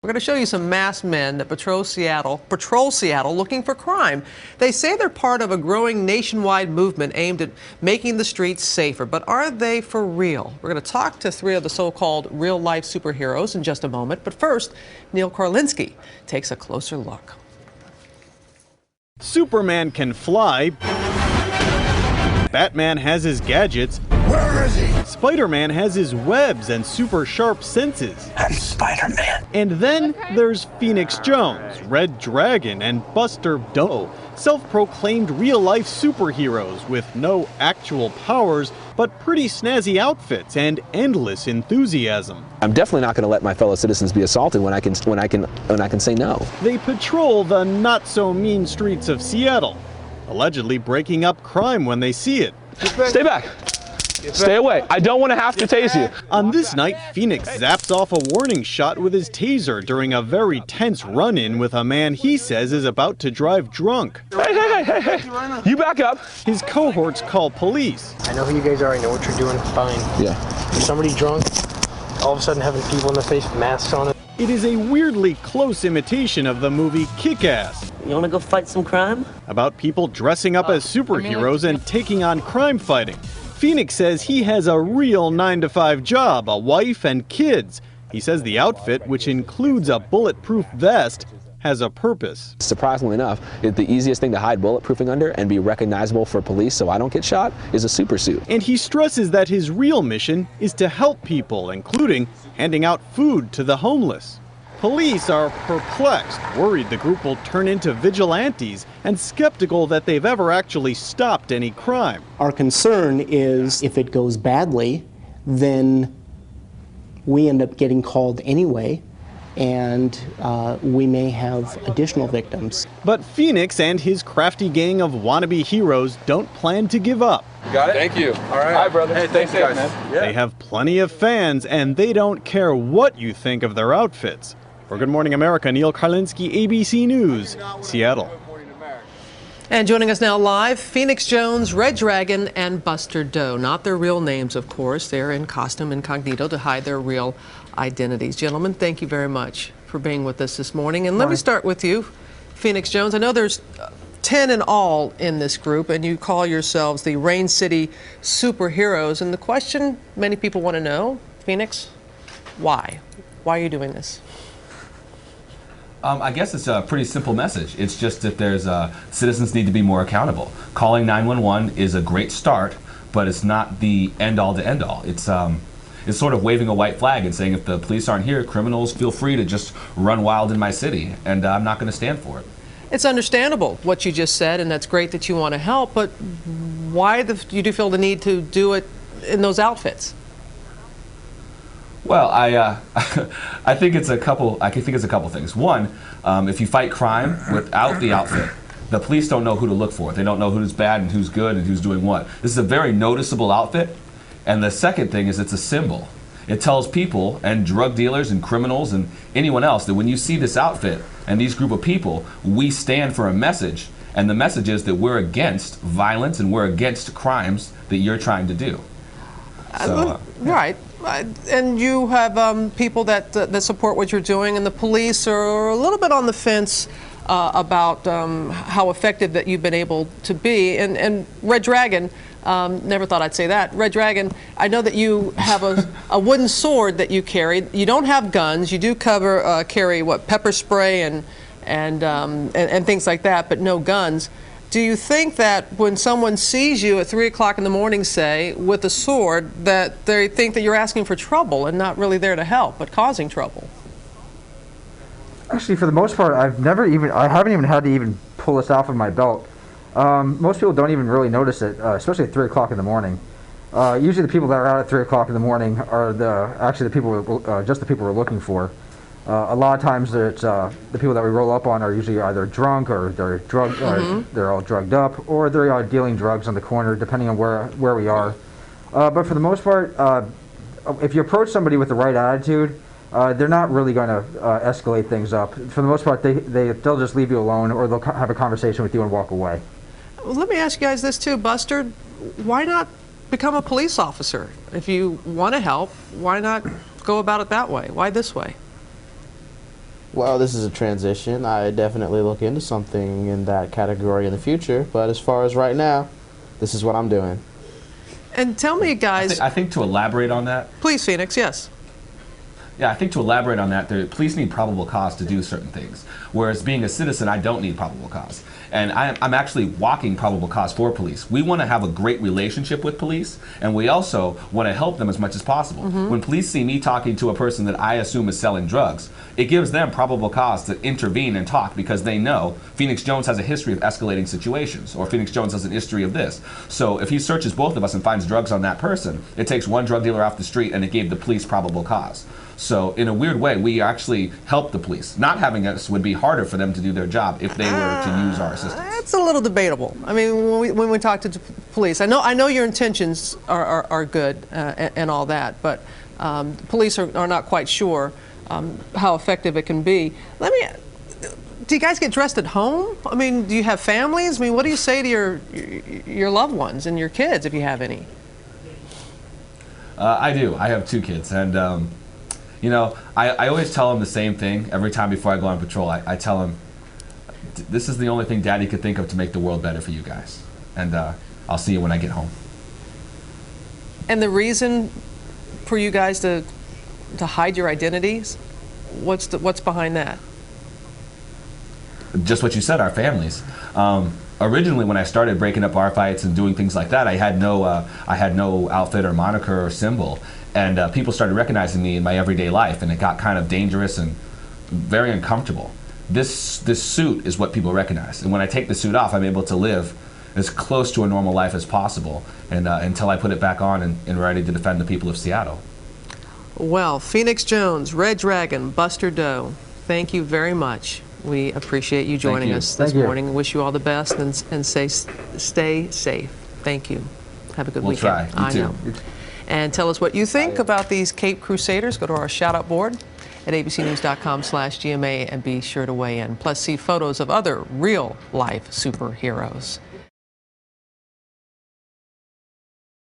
We're going to show you some masked men that patrol Seattle looking for crime. They say they're part of a growing nationwide movement aimed at making the streets safer. But are they for real? We're going to talk to three of the so-called real-life superheroes in just a moment. But first, Neil Karlinski takes a closer look. Superman can fly. Batman has his gadgets. Where is he? Spider-Man has his webs and super sharp senses. I'm Spider-Man. And then there's Phoenix Jones, Red Dragon, and Buster Doe, self-proclaimed real-life superheroes with no actual powers, but pretty snazzy outfits and endless enthusiasm. I'm definitely not going to let my fellow citizens be assaulted when I can say no. They patrol the not-so-mean streets of Seattle, allegedly breaking up crime when they see it. Stay back. Stay away. I don't want to have to tase you. On this night, Phoenix zaps off a warning shot with his taser during a very tense run-in with a man he says is about to drive drunk. Hey. You back up. His cohorts call police. I know who you guys are. I know what you're doing. Fine. Yeah. If somebody drunk, all of a sudden having people in the face with masks on it. It is a weirdly close imitation of the movie Kick-Ass. You want to go fight some crime? About people dressing up as superheroes and taking on crime fighting. Phoenix says he has a real 9-to-5 job, a wife and kids. He says the outfit, which includes a bulletproof vest, has a purpose. Surprisingly enough, the easiest thing to hide bulletproofing under and be recognizable for police so I don't get shot is a super suit. And he stresses that his real mission is to help people, including handing out food to the homeless. Police are perplexed, worried the group will turn into vigilantes, and skeptical that they've ever actually stopped any crime. Our concern is if it goes badly, then we end up getting called anyway, and we may have additional victims. But Phoenix and his crafty gang of wannabe heroes don't plan to give up. You got it? Thank you. All right. Hi, brother. Hey, thanks, guys. Man. Yeah. They have plenty of fans, and they don't care what you think of their outfits. For Good Morning America, Neil Karlinski, ABC News, Seattle. And joining us now live, Phoenix Jones, Red Dragon, and Buster Doe. Not their real names, of course. They're in costume incognito to hide their real identities. Gentlemen, thank you very much for being with us this morning. And let me start with you, Phoenix Jones. I know there's 10 in all in this group, and you call yourselves the Rain City Superheroes. And the question many people want to know, Phoenix, why? Why are you doing this? I guess it's a pretty simple message. It's just that citizens need to be more accountable. Calling 911 is a great start, but it's not the end-all to end-all. It's sort of waving a white flag and saying if the police aren't here, criminals feel free to just run wild in my city, and I'm not going to stand for it. It's understandable what you just said, and that's great that you want to help, but why you do feel the need to do it in those outfits? Well, I think it's a couple. I think it's a couple things. One, if you fight crime without the outfit, the police don't know who to look for. They don't know who's bad and who's good and who's doing what. This is a very noticeable outfit. And the second thing is it's a symbol. It tells people and drug dealers and criminals and anyone else that when you see this outfit and these group of people, we stand for a message. And the message is that we're against violence and we're against crimes that you're trying to do. So, right. And you have people that support what you're doing, and the police are a little bit on the fence about how effective that you've been able to be. And Red Dragon, never thought I'd say that. Red Dragon, I know that you have a wooden sword that you carry. You don't have guns. You do carry what, pepper spray and things like that, but no guns. Do you think that when someone sees you at 3 o'clock in the morning, say, with a sword, that they think that you're asking for trouble and not really there to help, but causing trouble? Actually, for the most part, I haven't even had to even pull this off of my belt. Most people don't even really notice it, especially at 3 o'clock in the morning. Usually the people that are out at 3 o'clock in the morning are just the people we're looking for. A lot of times it's the people that we roll up on are usually either drunk or they're drugged, or they're all drugged up, or they're dealing drugs on the corner, depending on where we are. But for the most part, if you approach somebody with the right attitude, they're not really going to escalate things up. For the most part, they'll just leave you alone, or they'll have a conversation with you and walk away. Well, let me ask you guys this too, Buster. Why not become a police officer? If you want to help, why not go about it that way? Why this way? Well, this is a transition. I definitely look into something in that category in the future, but as far as right now, this is what I'm doing. And tell me, guys. I think to elaborate on that. Please, Phoenix, yes. Yeah, I think to elaborate on that, the police need probable cause to do certain things. Whereas being a citizen, I don't need probable cause. And I'm actually walking probable cause for police. We want to have a great relationship with police, and we also want to help them as much as possible. When police see me talking to a person that I assume is selling drugs, it gives them probable cause to intervene and talk because they know Phoenix Jones has a history of escalating situations, or Phoenix Jones has an history of this. So if he searches both of us and finds drugs on that person, it takes one drug dealer off the street and it gave the police probable cause. So in a weird way, we actually help the police. Not having us would be harder for them to do their job if they were to use our assistance. It's a little debatable. I mean, when we talk to police, I know your intentions are good and all that, but police are not quite sure how effective it can be. Do you guys get dressed at home? I mean, do you have families? I mean, what do you say to your loved ones and your kids if you have any? I do. I have 2 kids, and you know, I always tell them the same thing every time before I go on patrol. I tell them, this is the only thing Daddy could think of to make the world better for you guys, and I'll see you when I get home. And the reason for you guys to hide your identities, what's behind that? Just what you said, our families. Originally, when I started breaking up bar fights and doing things like that, I had no outfit or moniker or symbol, and people started recognizing me in my everyday life, and it got kind of dangerous and very uncomfortable. This suit is what people recognize, and when I take the suit off, I'm able to live as close to a normal life as possible, and until I put it back on and ready to defend the people of Seattle. Well, Phoenix Jones, Red Dragon, Buster Doe, thank you very much. We appreciate you joining us this morning. Wish you all the best and stay safe. Thank you. Have a good weekend. We'll try. You too. And tell us what you think about these Cape Crusaders. Go to our shout-out board at abcnews.com/GMA and be sure to weigh in. Plus, see photos of other real-life superheroes.